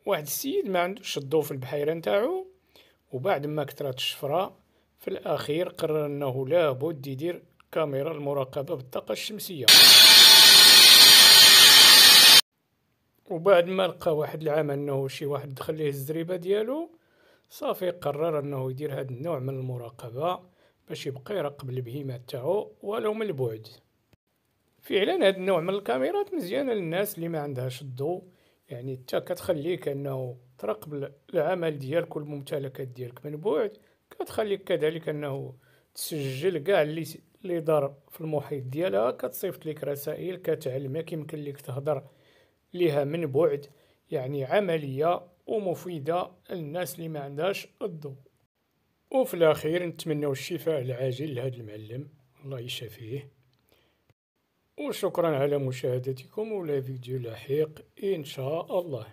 واحد السيد ما عندوش الضو في البحيرة نتاعو، وبعد ما كثرت الشفرة في الأخير قرر أنه لابد يدير كاميرا المراقبة بالطاقة الشمسية. وبعد ما لقى واحد العام أنه شي واحد دخل ليه الزريبة ديالو، صافي قرر أنه يدير هاد النوع من المراقبة باش يبقى يراقب البهيمة تاعو ولو من البعد. فعلا هاد النوع من الكاميرات مزيانة للناس اللي ما عندهاش الضوء، يعني انت كتخليك انه تراقب العمل ديالك والممتلكات ديالك من بعد، كتخليك كذلك انه تسجل كاع اللي دار في المحيط ديالها، كتصيفط لك رسائل كتعلمك، يمكن لك تهضر ليها من بعد، يعني عملية ومفيدة للناس اللي ما عندهاش الضوء. وفي الأخير نتمنوا الشفاء العاجل لهذا المعلم، الله يشافيه. وشكرا على مشاهدتكم، ولا فيديو لاحق إن شاء الله.